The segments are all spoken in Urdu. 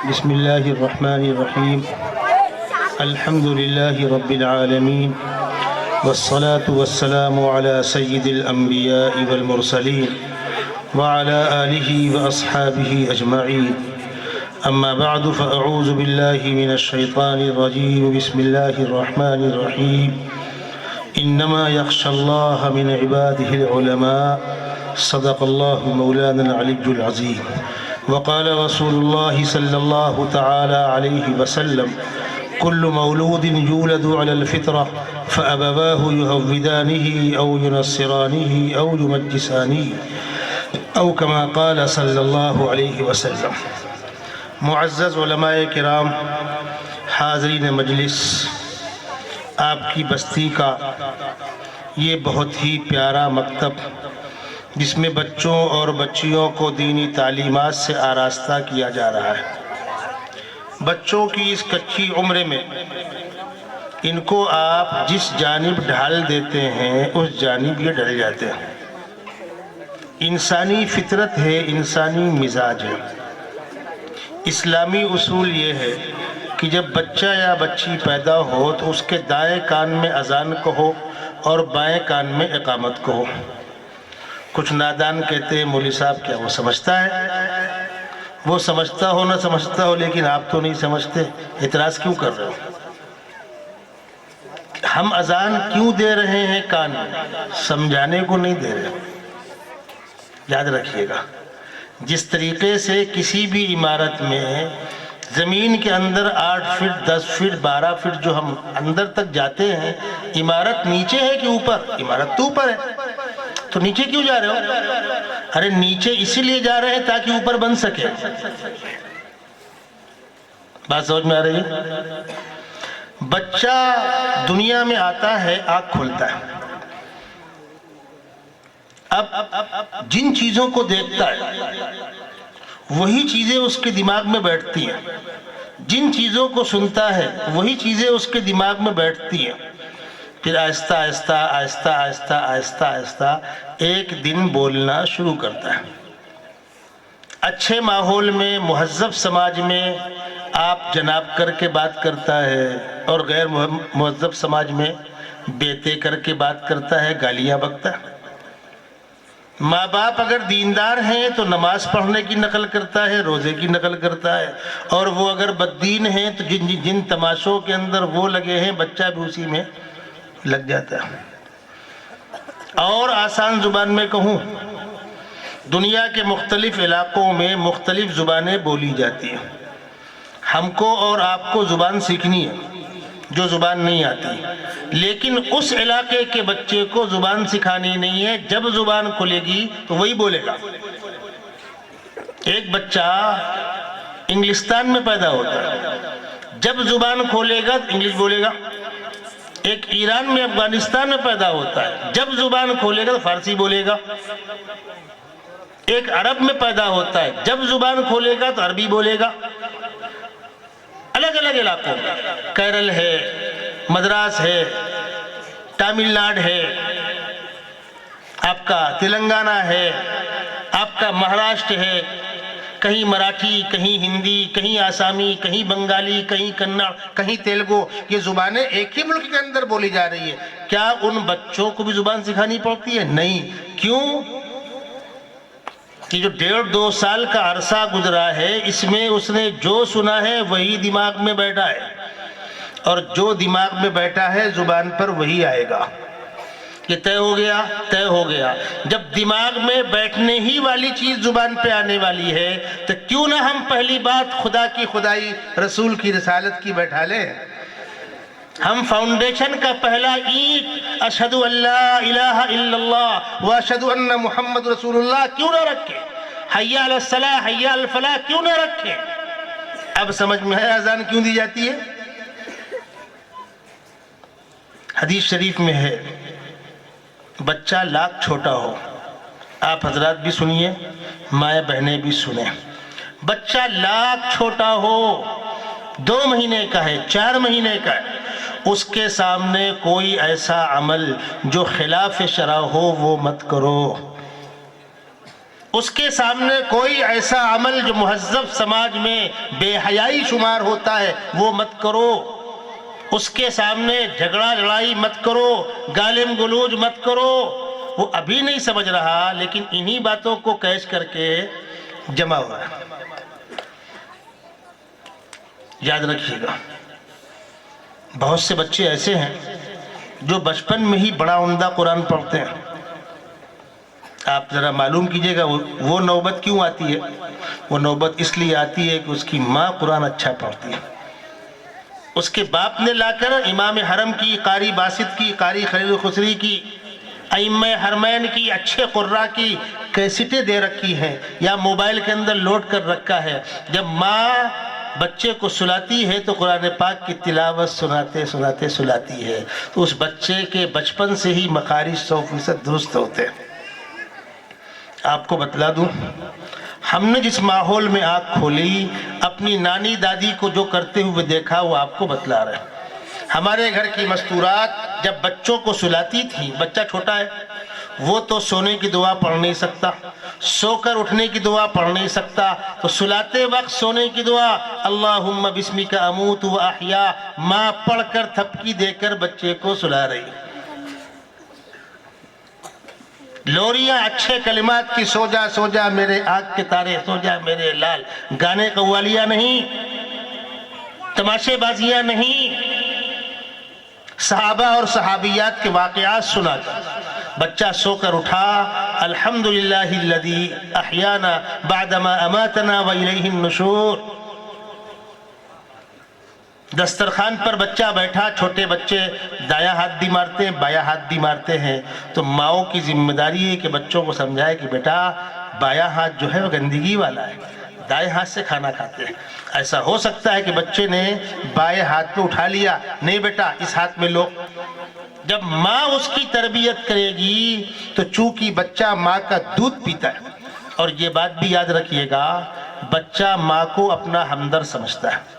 بسم الله الرحمن الرحيم. الحمد لله رب العالمين، والصلاة والسلام على سيد الأنبياء والمرسلين وعلى آله وأصحابه أجمعين. أما بعد فأعوذ بالله من الشيطان الرجيم. بسم الله الرحمن الرحيم. إنما يخشى الله من عباده العلماء. صدق الله مولانا العلي العظيم. وقال رسول الله صلى الله تعالى عليه وسلم: كل مولود يولد على الفطرة فأبواه يهودانه أو ينصرانه أو يمجسانه أو كما قال صلی اللہ علیہ وسلم. معزز علماء کرام، حاضرین مجلس، آپ کی بستی کا یہ بہت ہی پیارا مکتب، جس میں بچوں اور بچیوں کو دینی تعلیمات سے آراستہ کیا جا رہا ہے، بچوں کی اس کچی عمر میں ان کو آپ جس جانب ڈھال دیتے ہیں اس جانب یہ ڈل جاتے ہیں. انسانی فطرت ہے، انسانی مزاج ہے. اسلامی اصول یہ ہے کہ جب بچہ یا بچی پیدا ہو تو اس کے دائیں کان میں اذان کہو اور بائیں کان میں اقامت کہو. کچھ نادان کہتے ہیں مولوی صاحب کیا وہ سمجھتا ہے؟ وہ سمجھتا ہو نہ سمجھتا ہو، لیکن آپ تو نہیں سمجھتے، اعتراض کیوں کر رہے ہو؟ ہم اذان کیوں دے رہے ہیں کان میں؟ سمجھانے کو نہیں دے رہے. یاد رکھیے گا، جس طریقے سے کسی بھی عمارت میں زمین کے اندر 8 فٹ 10 فٹ 12 فٹ جو ہم اندر تک جاتے ہیں، عمارت نیچے ہے کہ اوپر؟ عمارت تو اوپر ہے، تو نیچے کیوں جا رہے ہو؟ ارے نیچے اسی لیے جا رہے ہیں تاکہ اوپر بن سکے. بات سمجھ میں آ رہی ہے؟ بچہ دنیا میں آتا ہے، آنکھ کھولتا ہے، اب جن چیزوں کو دیکھتا ہے وہی چیزیں اس کے دماغ میں بیٹھتی ہیں، جن چیزوں کو سنتا ہے وہی چیزیں اس کے دماغ میں بیٹھتی ہیں. پھر آہستہ آہستہ آہستہ آہستہ آہستہ آہستہ ایک دن بولنا شروع کرتا ہے. اچھے ماحول میں، مہذب سماج میں آپ جناب کر کے بات کرتا ہے، اور غیر مہذب سماج میں بیٹے کر کے بات کرتا ہے، گالیاں بکتا ہے. ماں باپ اگر دیندار ہیں تو نماز پڑھنے کی نقل کرتا ہے، روزے کی نقل کرتا ہے، اور وہ اگر بددین ہیں تو جن تماشوں کے اندر وہ لگے ہیں بچہ بھی اسی میں لگ جاتا ہے. اور آسان زبان میں کہوں، دنیا کے مختلف علاقوں میں مختلف زبانیں بولی جاتی ہیں. ہم کو اور آپ کو زبان سیکھنی ہے جو زبان نہیں آتی، لیکن اس علاقے کے بچے کو زبان سکھانی نہیں ہے. جب زبان کھلے گی تو وہی بولے گا. ایک بچہ انگلستان میں پیدا ہوتا ہے، جب زبان کھولے گا تو انگلش بولے گا. ایک ایران میں، افغانستان میں پیدا ہوتا ہے، جب زبان کھولے گا تو فارسی بولے گا. ایک عرب میں پیدا ہوتا ہے، جب زبان کھولے گا تو عربی بولے گا. الگ الگ علاقوں میں، کیرل ہے، مدراس ہے، تامل ناڈو ہے، آپ کا تلنگانہ ہے، آپ کا مہاراشٹر ہے، کہیں مراٹھی، کہیں ہندی، کہیں آسامی، کہیں بنگالی، کہیں کنڑ، کہیں تیلگو. یہ زبانیں ایک ہی ملک کے اندر بولی جا رہی ہے. کیا ان بچوں کو بھی زبان سکھانی پڑتی ہے؟ نہیں. کیوں؟ کہ جو 1.5-2 سال کا عرصہ گزرا ہے، اس میں اس نے جو سنا ہے وہی دماغ میں بیٹھا ہے، اور جو دماغ میں بیٹھا ہے زبان پر وہی آئے گا. یہ طے ہو گیا، طے ہو گیا. جب دماغ میں بیٹھنے ہی والی چیز زبان پہ آنے والی ہے تو کیوں نہ ہم پہلی بات خدا کی خدائی، رسول کی رسالت کی بیٹھا لیں. ہم فاؤنڈیشن کا پہلا اینٹ اشہد ان لا الہ الا اللہ واشہد ان محمد رسول اللہ کیوں نہ رکھیں؟ حی علی الصلاۃ، حی علی الفلاح کیوں نہ رکھیں؟ اب سمجھ میں ہے اذان کیوں دی جاتی ہے؟ حدیث شریف میں ہے، بچہ لاکھ چھوٹا ہو، آپ حضرات بھی سنیے، مائیں بہنیں بھی سنیں، بچہ لاکھ چھوٹا ہو، 2 مہینے کا ہے، 4 مہینے کا ہے، اس کے سامنے کوئی ایسا عمل جو خلاف شرع ہو وہ مت کرو. اس کے سامنے کوئی ایسا عمل جو مہذب سماج میں بے حیائی شمار ہوتا ہے وہ مت کرو، اس کے سامنے جھگڑا لڑائی مت کرو، گالم گلوج مت کرو۔ وہ ابھی نہیں سمجھ رہا لیکن انہی باتوں کو کیچ کر کے جمع ہو رہا ہے۔ یاد رکھیے گا، بہت سے بچے ایسے ہیں جو بچپن میں ہی بڑا عمدہ قرآن پڑھتے ہیں۔ آپ ذرا معلوم کیجئے گا وہ نوبت کیوں آتی ہے؟ وہ نوبت اس لیے آتی ہے کہ اس کی ماں قرآن اچھا پڑھتی ہے، اس کے باپ نے لا کر امام حرم کی، قاری باسط کی، قاری خلیل خسری کی، ائمہ حرمین کی، اچھے قراء کی کیسٹیں دے رکھی ہیں یا موبائل کے اندر لوڈ کر رکھا ہے۔ جب ماں بچے کو سلاتی ہے تو قرآن پاک کی تلاوت سناتے سناتے سلاتی ہے، تو اس بچے کے بچپن سے ہی مخارج 100% درست ہوتے ہیں۔ آپ کو بتلا دوں، ہم نے جس ماحول میں آنکھ کھولی، اپنی نانی دادی کو جو کرتے ہوئے دیکھا وہ آپ کو بتلا رہے ہیں۔ ہمارے گھر کی مستورات جب بچوں کو سلاتی تھیں، بچہ چھوٹا ہے وہ تو سونے کی دعا پڑھ نہیں سکتا، سو کر اٹھنے کی دعا پڑھ نہیں سکتا، تو سلاتے وقت سونے کی دعا اللہم بسمک اموت و احیا ماں پڑھ کر تھپکی دے کر بچے کو سلا رہی۔ لوریاں اچھے کلمات کی، سو جا سو جا میرے آنکھ کے تارے، سو جا میرے لال، گانے قوالیاں نہیں، تماشے بازیاں نہیں، صحابہ اور صحابیات کے واقعات سنا کر بچہ سو کر اٹھا، الحمدللہ الذی احیانا بعدما اماتنا والیہ النشور۔ دسترخوان پر بچہ بیٹھا، چھوٹے بچے دایاں ہاتھ بھی مارتے ہیں، بایاں ہاتھ بھی مارتے ہیں، تو ماؤں کی ذمہ داری ہے کہ بچوں کو سمجھائے کہ بیٹا بایاں ہاتھ جو ہے وہ گندگی والا ہے، دائیں ہاتھ سے کھانا کھاتے ہیں۔ ایسا ہو سکتا ہے کہ بچے نے بائیں ہاتھ پہ اٹھا لیا، نہیں بیٹا اس ہاتھ میں لو۔ جب ماں اس کی تربیت کرے گی تو چونکہ بچہ ماں کا دودھ پیتا ہے، اور یہ بات بھی یاد رکھیے گا بچہ ماں کو اپنا ہمدرد سمجھتا ہے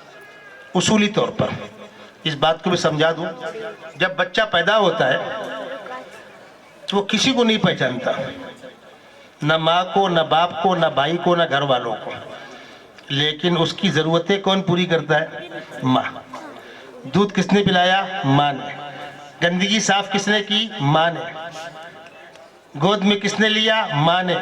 اصولی طور پر۔ اس بات کو بھی سمجھا دوں، جب بچہ پیدا ہوتا ہے تو وہ کسی کو نہیں پہچانتا، نہ ماں کو، نہ باپ کو، نہ بھائی کو، نہ گھر والوں کو، لیکن اس کی ضرورتیں کون پوری کرتا ہے؟ ماں۔ دودھ کس نے پلایا؟ ماں نے۔ گندگی صاف کس نے کی؟ ماں نے۔ گود میں کس نے لیا؟ ماں نے۔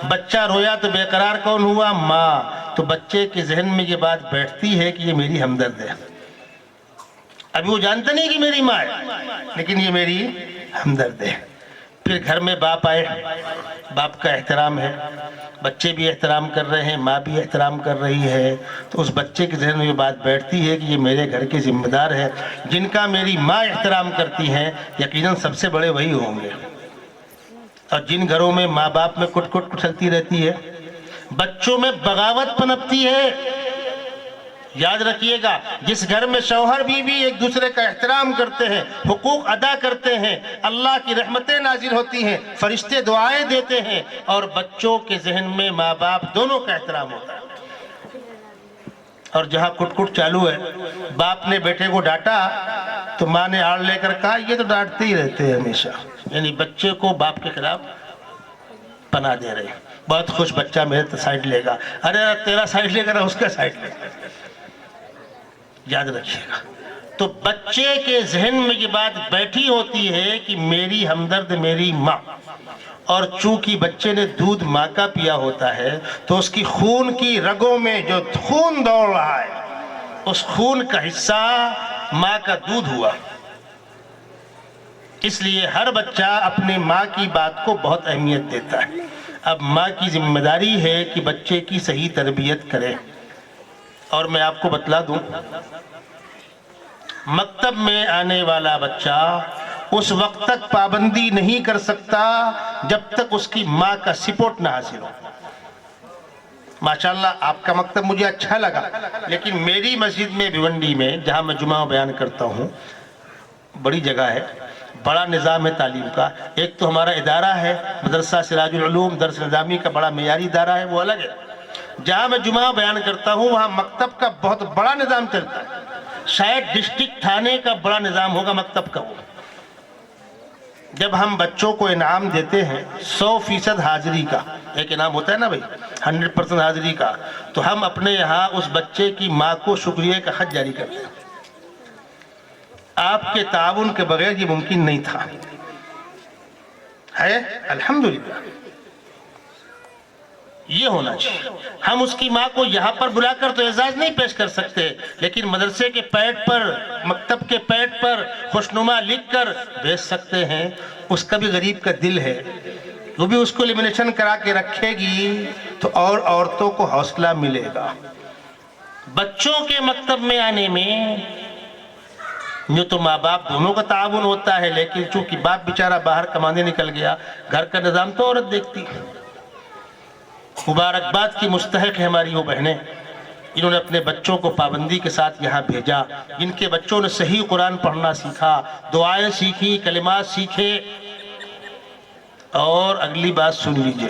بچہ رویا تو بے قرار کون ہوا؟ ماں۔ تو بچے کے ذہن میں یہ بات بیٹھتی ہے کہ یہ میری ہمدرد ہے۔ ابھی وہ جانتا نہیں کہ میری ماں ہے، لیکن یہ میری ہمدرد ہے۔ پھر گھر میں باپ آئے، باپ کا احترام ہے، بچے بھی احترام کر رہے ہیں، ماں بھی احترام کر رہی ہے، تو اس بچے کے ذہن میں یہ بات بیٹھتی ہے کہ یہ میرے گھر کے ذمہ دار ہے، جن کا میری ماں احترام کرتی ہیں یقیناً سب سے بڑے وہی ہوں گے۔ اور جن گھروں میں ماں باپ میں کٹ کٹ چلتی رہتی ہے، بچوں میں بغاوت پنپتی ہے، یاد رکھیے گا جس گھر میں شوہر بیوی ایک دوسرے کا احترام کرتے ہیں، حقوق ادا کرتے ہیں، اللہ کی رحمتیں نازل ہوتی ہیں، فرشتے دعائیں دیتے ہیں، اور بچوں کے ذہن میں ماں باپ دونوں کا احترام ہوتا ہے۔ اور جہاں کٹ کٹ چالو ہے، باپ نے بیٹے کو ڈانٹا تو ماں نے آڑ لے کر کہا یہ تو ڈانٹتے ہی رہتے ہیں ہمیشہ، یعنی بچے کو باپ کے خلاف پناہ دے رہے ہیں۔ بہت خوش بچہ میرے سائیڈ لے گا، ارے تیرا سائیڈ لے گا، اس کا سائیڈ لے گا۔ یاد رکھیے گا، تو بچے کے ذہن میں یہ بات بیٹھی ہوتی ہے کہ میری ہمدرد میری ماں، اور چونکہ بچے نے دودھ ماں کا پیا ہوتا ہے تو اس کی خون کی رگوں میں جو خون دوڑ رہا ہے اس خون کا حصہ ماں کا دودھ ہوا۔ اس لیے ہر بچہ اپنے ماں کی بات کو بہت اہمیت دیتا ہے۔ اب ماں کی ذمہ داری ہے کہ بچے کی صحیح تربیت کرے۔ اور میں آپ کو بتلا دوں، مکتب میں آنے والا بچہ اس وقت تک پابندی نہیں کر سکتا جب تک اس کی ماں کا سپورٹ نہ حاصل ہو۔ ماشاءاللہ آپ کا مکتب مجھے اچھا لگا، لیکن میری مسجد میں بھیونڈی میں جہاں میں جمعہ بیان کرتا ہوں، بڑی جگہ ہے، بڑا نظام ہے تعلیم کا۔ ایک تو ہمارا ادارہ ہے مدرسہ سراج العلوم درس نظامی کا، بڑا معیاری ادارہ ہے، وہ الگ ہے۔ جہاں میں جمعہ بیان کرتا ہوں وہاں مکتب کا بہت بڑا نظام چلتا ہے، شاید ڈسٹرکٹ تھانے کا بڑا نظام ہوگا مکتب کا وہ۔ جب ہم بچوں کو انعام دیتے ہیں 100% حاضری کا، ایک انعام ہوتا ہے نا بھائی 100% حاضری کا، تو ہم اپنے یہاں اس بچے کی ماں کو شکریہ کا خط جاری کرتے ہیں۔ آپ کے تعاون کے بغیر یہ ممکن نہیں تھا، ہے الحمدللہ، یہ ہونا چاہیے۔ ہم اس کی ماں کو یہاں پر بلا کر تو اعزاز نہیں پیش کر سکتے، لیکن مدرسے کے پیڈ پر، مکتب کے پیڈ پر خوشنما لکھ کر بھیج سکتے ہیں۔ اس کا بھی غریب کا دل ہے، وہ بھی اس کو لیمینیشن کرا کے رکھے گی تو اور عورتوں کو حوصلہ ملے گا۔ بچوں کے مکتب میں آنے میں جو تو ماں باپ دونوں کا تعاون ہوتا ہے، لیکن چونکہ باپ بیچارہ باہر کمانے نکل گیا، گھر کا نظام تو عورت دیکھتی ہے۔ مبارکباد کی مستحق ہے ہماری وہ بہنیں جنہوں نے اپنے بچوں کو پابندی کے ساتھ یہاں بھیجا، جن کے بچوں نے صحیح قرآن پڑھنا سیکھا، دعائیں سیکھی، کلمات سیکھے۔ اور اگلی بات سن لیجئے،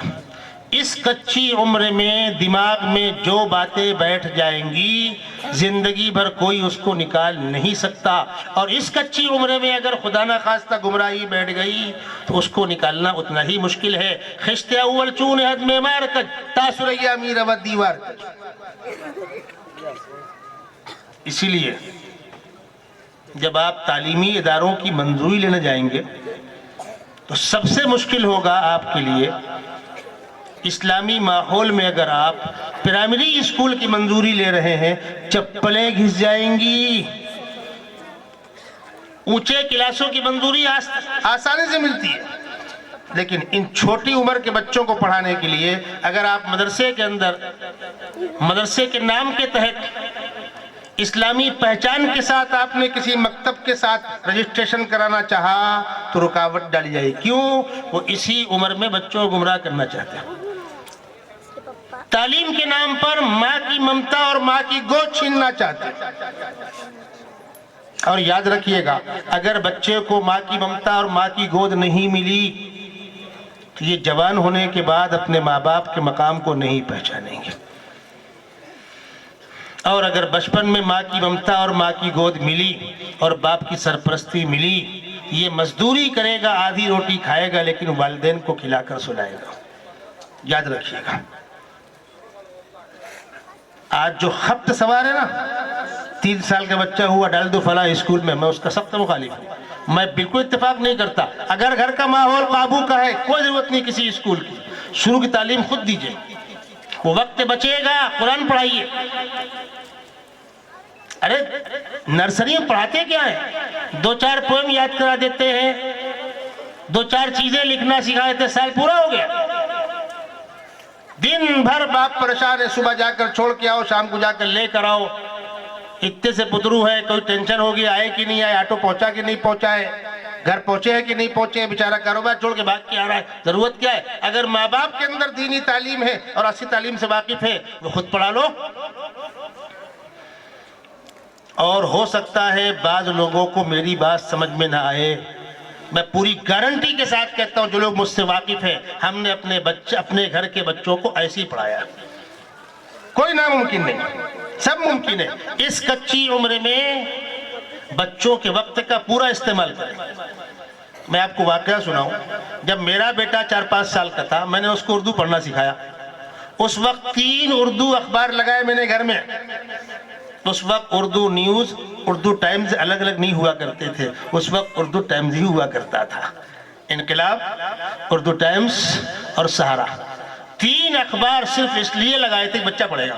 اس کچی عمر میں دماغ میں جو باتیں بیٹھ جائیں گی زندگی بھر کوئی اس کو نکال نہیں سکتا، اور اس کچی عمر میں اگر خدا نہ خواستہ گمراہی بیٹھ گئی تو اس کو نکالنا اتنا ہی مشکل ہے۔ خشت اول چون حد میں مار کج تاثر ایامی رود دیوار کج۔ اسی لیے جب آپ تعلیمی اداروں کی منظوری لینے جائیں گے تو سب سے مشکل ہوگا آپ کے لیے اسلامی ماحول میں۔ اگر آپ پرائمری اسکول کی منظوری لے رہے ہیں چپلیں گھس جائیں گی۔ اونچے کلاسوں کی منظوری آسانی سے ملتی ہے، لیکن ان چھوٹی عمر کے بچوں کو پڑھانے کے لیے اگر آپ مدرسے کے اندر، مدرسے کے نام کے تحت اسلامی پہچان کے ساتھ آپ نے کسی مکتب کے ساتھ رجسٹریشن کرانا چاہا تو رکاوٹ ڈالی جائے۔ کیوں؟ وہ اسی عمر میں بچوں کو گمراہ کرنا چاہتے ہیں۔ تعلیم کے نام پر ماں کی ممتا اور ماں کی گود چھیننا چاہتے ہیں۔ اور یاد رکھیے گا، اگر بچے کو ماں کی ممتا اور ماں کی گود نہیں ملی تو یہ جوان ہونے کے بعد اپنے ماں باپ کے مقام کو نہیں پہچانیں گے۔ اور اگر بچپن میں ماں کی ممتا اور ماں کی گود ملی اور باپ کی سرپرستی ملی، یہ مزدوری کرے گا، آدھی روٹی کھائے گا، لیکن والدین کو کھلا کر سلائے گا۔ یاد رکھیے گا، آج جو خبط سوار ہے نا، 3 سال کا بچہ ہوا ڈال دو فلاں اسکول میں اس کا سخت مخالف ہوں۔ میں بالکل اتفاق نہیں کرتا۔ اگر گھر کا ماحول قابو کا ہے کوئی ضرورت نہیں کسی اسکول کی، شروع کی تعلیم خود دیجئے، وہ وقت بچے گا، قرآن پڑھائیے۔ ارے نرسری میں پڑھاتے کیا ہیں؟ 2-4 پویم یاد کرا دیتے ہیں، 2-4 چیزیں لکھنا سکھا دیتے، سال پورا ہو گیا۔ دن بھر باپ پریشان ہے، صبح جا کر چھوڑ کے آؤ، شام کو جا کر لے کر آؤ۔ اتنے سے پدرو ہے، کوئی ٹینشن ہوگی آئے کہ نہیں آئے، آٹو پہنچا کہ نہیں پہنچائے، گھر پہنچے ہے کہ نہیں پہنچے، بیچارہ کاروبار چھوڑ کے بھاگ کے آ رہا ہے۔ ضرورت کیا ہے؟ اگر ماں باپ کے اندر دینی تعلیم ہے اور اصلی تعلیم سے واقف ہے، وہ خود پڑھا لو۔ اور ہو سکتا ہے بعض لوگوں کو میری بات سمجھ میں نہ آئے، میں پوری گارنٹی کے ساتھ کہتا ہوں جو لوگ مجھ سے واقف ہیں، ہم نے اپنے گھر کے بچوں کو ایسے ہی پڑھایا، کوئی ناممکن نہیں، سب ممکن ہے۔ اس کچی عمر میں بچوں کے وقت کا پورا استعمال کریں۔ میں آپ کو واقعہ سناؤں، جب میرا بیٹا 4-5 سال کا تھا میں نے اس کو اردو پڑھنا سکھایا۔ اس وقت 3 اردو اخبار لگائے میں نے گھر میں۔ اس وقت اردو نیوز، اردو ٹائمز الگ الگ نہیں ہوا کرتے تھے، اس وقت اردو ٹائمز ہی ہوا کرتا تھا، انقلاب، اردو ٹائمز اور سہارا۔ 3 اخبار صرف اس لیے لگائے تھے کہ بچہ پڑھے گا۔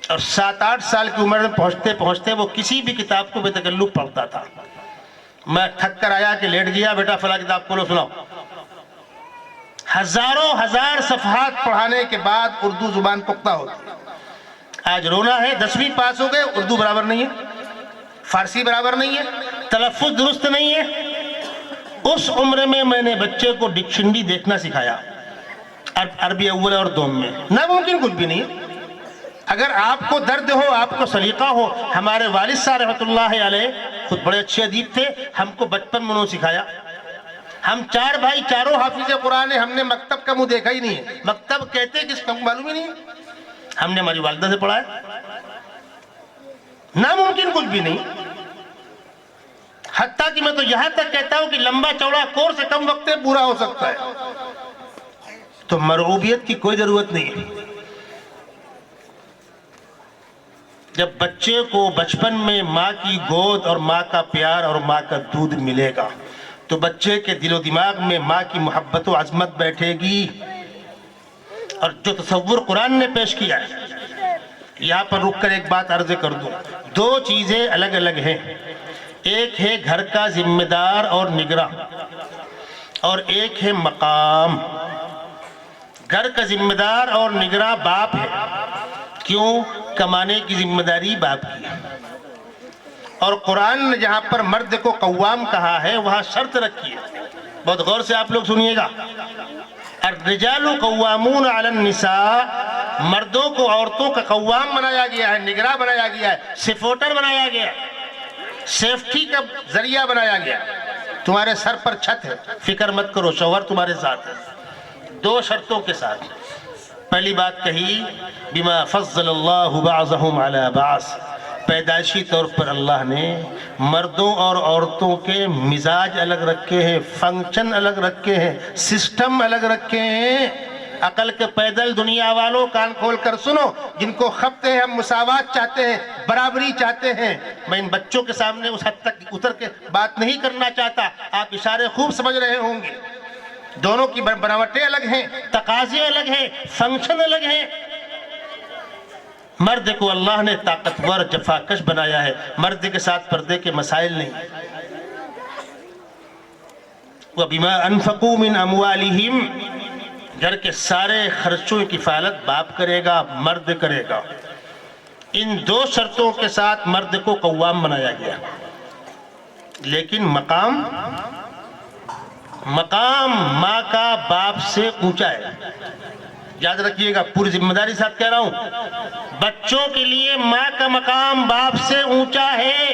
اور 7-8 سال کی عمر میں پہنچتے پہنچتے وہ کسی بھی کتاب کو بے تکلف پڑھتا تھا۔ میں تھک کر آیا کہ لیٹ گیا، بیٹا فلاں کتاب کھولو سناؤ۔ ہزار صفحات پڑھانے کے بعد اردو زبان پختہ ہوتی۔ آج رونا ہے، 10ویں پاس ہو گئے، اردو برابر نہیں ہے، فارسی برابر نہیں ہے، تلفظ درست نہیں ہے۔ اس عمر میں میں نے بچے کو ڈکشنری دیکھنا سکھایا، عربی اول اور دوم میں۔ ناممکن کچھ بھی نہیں ہے۔ اگر آپ کو درد ہو، آپ کو سلیقہ ہو، ہمارے والد صاحب رحمۃ اللہ علیہ خود بڑے اچھے ادیب تھے، ہم کو بچپن میں انہوں نے سکھایا۔ ہم 4 بھائی، چاروں حافظ قرآن ہیں، ہم نے مکتب کا منہ دیکھا ہی نہیں ہے۔ مکتب کہتے کس کا معلوم ہی نہیں ہے، ہم نے ہماری والدہ سے پڑھا ہے۔ ناممکن کچھ بھی نہیں۔ حتیٰ کہ میں تو یہاں تک کہتا ہوں کہ لمبا چوڑا کورس کم وقت میں پورا ہو سکتا ہے. تو مرغوبیت کی کوئی ضرورت نہیں ہے. جب بچے کو بچپن میں ماں کی گود اور ماں کا پیار اور ماں کا دودھ ملے گا تو بچے کے دل و دماغ میں ماں کی محبت و عظمت بیٹھے گی. اور جو تصور قرآن نے پیش کیا ہے، یہاں پر رک کر ایک بات عرض کر دوں. دو چیزیں الگ الگ ہیں. ایک ہے گھر کا ذمہ دار اور نگراں، اور ایک ہے مقام. گھر کا ذمہ دار اور نگراں باپ ہے. کیوں؟ کمانے کی ذمہ داری باپ کی ہے. اور قرآن نے جہاں پر مرد کو قوام کہا ہے وہاں شرط رکھی ہے. بہت غور سے آپ لوگ سنیے گا. الرجال قوامون علی النساء، مردوں کو عورتوں کا قوام بنایا گیا ہے، نگراں بنایا گیا ہے، سپورٹر بنایا گیا ہے، سیفٹی کا ذریعہ بنایا گیا. تمہارے سر پر چھت ہے، فکر مت کرو، شوہر تمہارے ساتھ ہے. دو شرطوں کے ساتھ. پہلی بات کہی بما فضل اللہ بعضهم علی بعض، پیدائشی طور پر اللہ نے مردوں اور عورتوں کے مزاج الگ رکھے ہیں، فنکشن الگ رکھے ہیں، سسٹم الگ رکھے ہیں. عقل کے پیدل دنیا والوں کان کھول کر سنو، جن کو خبتے ہیں ہم مساوات چاہتے ہیں، برابری چاہتے ہیں. میں ان بچوں کے سامنے اس حد تک اتر کے بات نہیں کرنا چاہتا، آپ اشارے خوب سمجھ رہے ہوں گے. دونوں کی بناوٹیں الگ ہیں، تقاضے الگ ہیں، فنکشن الگ ہیں. مرد کو اللہ نے طاقتور جفاکش بنایا ہے، مرد کے ساتھ پردے کے مسائل نہیں. وَبِمَا أَنفَقُوا مِنْ أَمْوَالِهِمْ، گھر کے سارے خرچوں کی کفالت باپ کرے گا، مرد کرے گا. ان دو شرطوں کے ساتھ مرد کو قوام بنایا گیا. لیکن مقام ماں کا باپ سے اونچا ہے. یاد رکھیے گا، پوری ذمہ داری ساتھ کہہ رہا ہوں. بچوں کے لیے ماں کا مقام باپ سے اونچا ہے،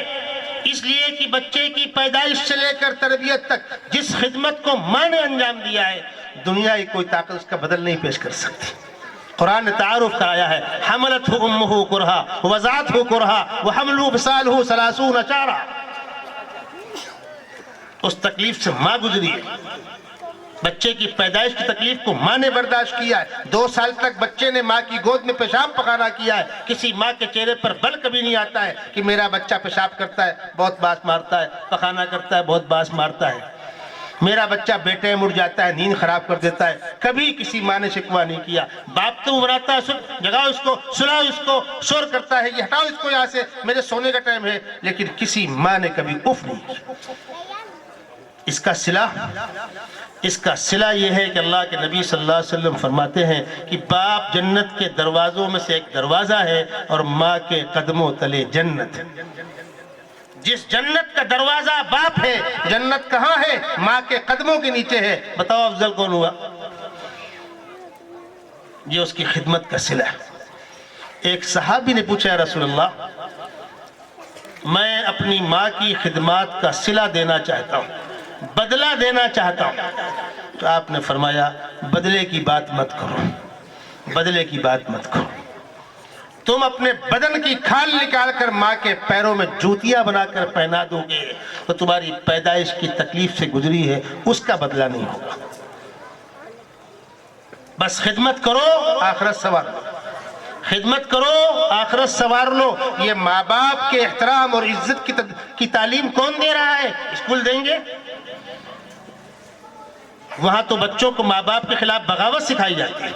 اس لیے کہ بچے کی پیدائش سے لے کر تربیت تک جس خدمت کو ماں نے انجام دیا ہے، دنیا کی کوئی طاقت اس کا بدل نہیں پیش کر سکتی. قرآن نے تعارف کرایا ہے، حملتہ امہ کرہا ووضعتہ کرہا وحملہ فصالہ 30 شہرا. اس تکلیف سے ماں گزری ہے. بچے کی پیدائش کی تکلیف کو ماں نے برداشت کیا ہے. 2 سال تک بچے نے ماں کی گود میں پیشاب پخانا کیا ہے. کسی ماں کے چہرے پر بل کبھی نہیں آتا ہے کہ میرا بچہ پیشاب کرتا ہے بہت باس مارتا ہے، پخانا کرتا ہے بہت باس مارتا ہے، میرا بچہ بیٹے مڑ جاتا ہے، نیند خراب کر دیتا ہے. کبھی کسی ماں نے شکوہ نہیں کیا. باپ تو بناتا ہے، جگاؤ اس کو، سلاؤ اس کو، شور کرتا ہے، یہ ہٹاؤ اس کو یہاں سے، میرے سونے کا ٹائم ہے. لیکن کسی ماں نے کبھی اف نہیں کی. اس کا صلہ یہ ہے کہ اللہ کے نبی صلی اللہ علیہ وسلم فرماتے ہیں کہ باپ جنت کے دروازوں میں سے ایک دروازہ ہے اور ماں کے قدموں تلے جنت. جس جنت کا دروازہ باپ ہے، جنت کہاں ہے؟ ماں کے قدموں کے نیچے ہے. بتاؤ افضل کون ہوا؟ یہ اس کی خدمت کا صلہ ہے. ایک صحابی نے پوچھا، یا رسول اللہ، میں اپنی ماں کی خدمات کا صلہ دینا چاہتا ہوں، بدلہ دینا چاہتا ہوں. تو آپ نے فرمایا، بدلے کی بات مت کرو، بدلے کی بات مت کرو. تم اپنے بدن کی کھال نکال کر ماں کے پیروں میں جوتیاں بنا کر پہنا دو گے تو تمہاری پیدائش کی تکلیف سے گزری ہے، اس کا بدلہ نہیں ہوگا. بس خدمت کرو، آخرت سنوار لو. خدمت کرو، آخرت سنوار لو. یہ ماں باپ کے احترام اور عزت کی تعلیم کون دے رہا ہے؟ اسکول دیں گے؟ وہاں تو بچوں کو ماں باپ کے خلاف بغاوت سکھائی جاتی ہے.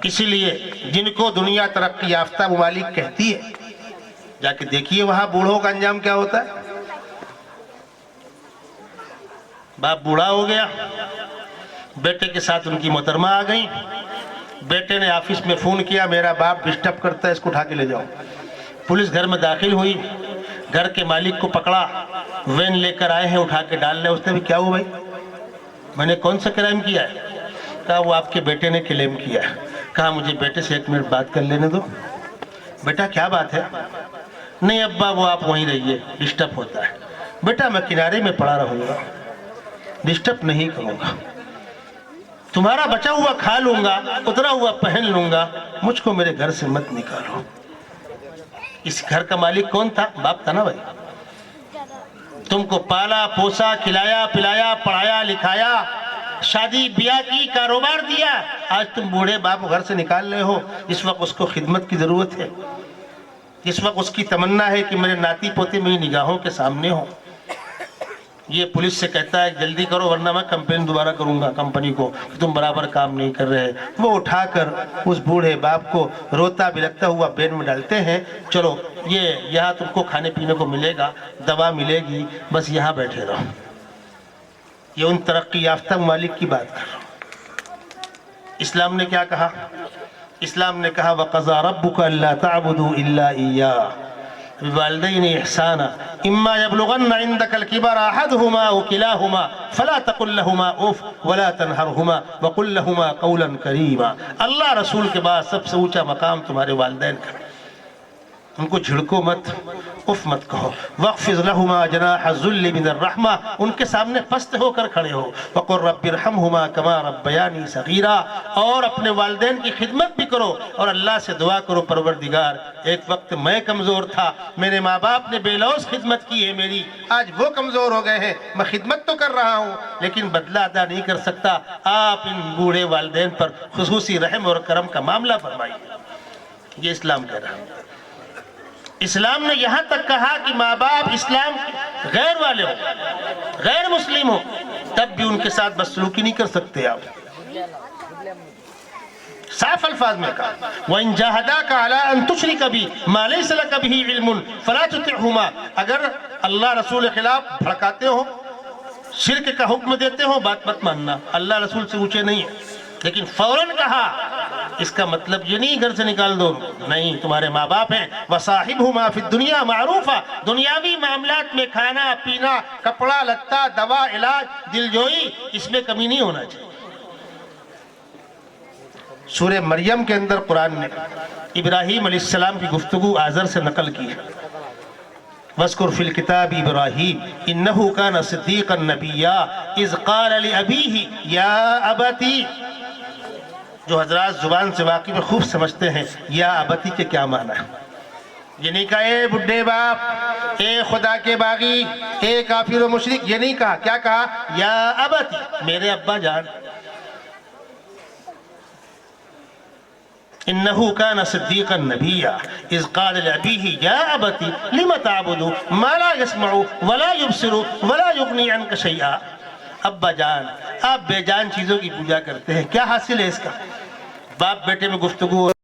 اسی لیے جن کو دنیا ترقی یافتہ ممالک کہتی ہے، جا کے دیکھیے وہاں بوڑھوں کا انجام کیا ہوتا ہے. باپ بوڑھا ہو گیا، بیٹے کے ساتھ ان کی محترمہ آ گئی. بیٹے نے آفس میں فون کیا، میرا باپ ڈسٹرب کرتا ہے، اس کو اٹھا کے لے جاؤ. پولیس گھر میں داخل ہوئی، گھر کے مالک کو پکڑا، وین لے کر آئے ہیں، اٹھا کے ڈال لے. اس نے بھی کیا ہوا بھائی؟ میں نے کون سا کرائم کیا ہے؟ کہا وہ آپ کے بیٹے نے کلیم کیا ہے. کہا مجھے بیٹے سے 1 منٹ بات کر لینے دو. بیٹا کیا بات ہے؟ نہیں ابا وہ آپ وہیں رہیے، ڈسٹرب ہوتا ہے. بیٹا میں کنارے میں پڑا رہوں گا، ڈسٹرب نہیں کروں گا، تمہارا بچا ہوا کھا لوں گا، اترا ہوا پہن لوں گا، مجھ کو میرے گھر سے مت نکالو. اس گھر کا مالک کون تھا؟ باپ تھا نا بھائی. تم کو پالا پوسا کھلایا پلایا پڑھایا لکھایا شادی بیاہ کی کاروبار دیا، آج تم بوڑھے باپ گھر سے نکال رہے ہو، اس وقت اس کو خدمت کی ضرورت ہے، اس وقت اس کی تمنا ہے کہ میرے ناتی پوتے میری نگاہوں کے سامنے ہوں۔ یہ پولیس سے کہتا ہے جلدی کرو ورنہ میں کمپلین دوبارہ کروں گا کمپنی کو کہ تم برابر کام نہیں کر رہے، وہ اٹھا کر اس بوڑھے باپ کو روتا بلکتا ہوا بین میں ڈالتے ہیں، چلو یہ یہاں تم کو کھانے پینے کو ملے گا، دوا ملے گی، بس یہاں بیٹھے رہو۔ یہ ان ترقی یافتہ ممالک کی بات کر رہا ہوں۔ اسلام نے کیا کہا؟ اسلام نے کہا وَقَضَىٰ رَبُّكَ أَلَّا تَعْبُدُوا إِلَّا إِيَّاهُ بِالْوَالِدَيْنِ إِحْسَانًا إِمَّا يَبْلُغَنَّ عِندَكَ الْكِبَرَ أَحَدُهُمَا أَوْ كِلَاهُمَا فَلَا تَقُل لَّهُمَا أُفٍّ وَلَا تَنْهَرْهُمَا وَقُل لَّهُمَا قَوْلًا كَرِيمًا۔ اللہ رسول کے بعد سب سے اونچا مقام تمہارے والدین کا، ان کو جھڑکو مت، اف مت کہو۔ وَاخْفِضْ لَهُمَا جَنَاحَ الذُّلِّ مِنَ الرَّحْمَةِ، ان کے سامنے پست ہو کر کھڑے ہو۔ وَقُلْ رَبِّ ارْحَمْهُمَا كَمَا رَبَّيَانِي صَغِيرًا، اور اپنے والدین کی خدمت بھی کرو اور اللہ سے دعا کرو پروردگار ایک وقت میں کمزور تھا، میرے ماں باپ نے بے لوث خدمت کی ہے میری، آج وہ کمزور ہو گئے ہیں، میں خدمت تو کر رہا ہوں لیکن بدلہ ادا نہیں کر سکتا، آپ ان بوڑھے والدین پر خصوصی رحم اور کرم کا معاملہ فرمائیے۔ یہ اسلام کہہ رہا ہے۔ اسلام نے یہاں تک کہا کہ ماں باپ اسلام غیر والے ہو، غیر مسلم ہو، تب بھی ان کے ساتھ بدسلوکی نہیں کر سکتے آپ۔ صاف الفاظ میں کہا وَإِن جَاهَدَاكَ عَلَىٰ أَن تُشْرِكَ بِي مَا لَيْسَ لَكَ بِهِ عِلْمٌ فَلَا تُطِعْهُمَا، اگر اللہ رسول کے خلاف بھڑکاتے ہو، شرک کا حکم دیتے ہو، بات مت ماننا، اللہ رسول سے اونچے نہیں ہیں۔ لیکن فوراً کہا اس کا مطلب یہ نہیں گھر سے نکال دو، نہیں، تمہارے ماں باپ ہیں، وَصَاحِبْهُمَا فِي الدُّنْيَا مَعْرُوفًا، دنیاوی معاملات میں کھانا پینا کپڑا لتا دوا علاج دل جوئی اس میں کمی نہیں ہونا چاہیے۔ سورہ مریم کے اندر قرآن نے ابراہیم علیہ السلام کی گفتگو آزر سے نقل کی ہے۔ وَاذْكُرْ فِي الْكِتَابِ إِبْرَاهِيمَ إِنَّهُ كَانَ صِدِّيقًا نَبِيًّا إِذْ قَالَ لِأَبِيهِ يَا أَبَتِ، جو حضرات زبان سے واقعی میں خوب سمجھتے ہیں یا ابتی کے کیا معنی ہے۔ یہ نہیں کہا اے بڈھے باپ، اے خدا کے باغی، اے کافر و مشرک، یہ نہیں کہا، کیا کہا؟ یا ابتی، میرے ابا جان۔ إنه كان صديقا نبيا إذ قال لأبيه يا أبتي لم تعبد ما لا يسمع ولا يبصر ولا يغني عنك شيئا۔ ابا جان، آپ بے جان چیزوں کی پوجا کرتے ہیں، کیا حاصل ہے اس کا؟ باپ بیٹے میں گفتگو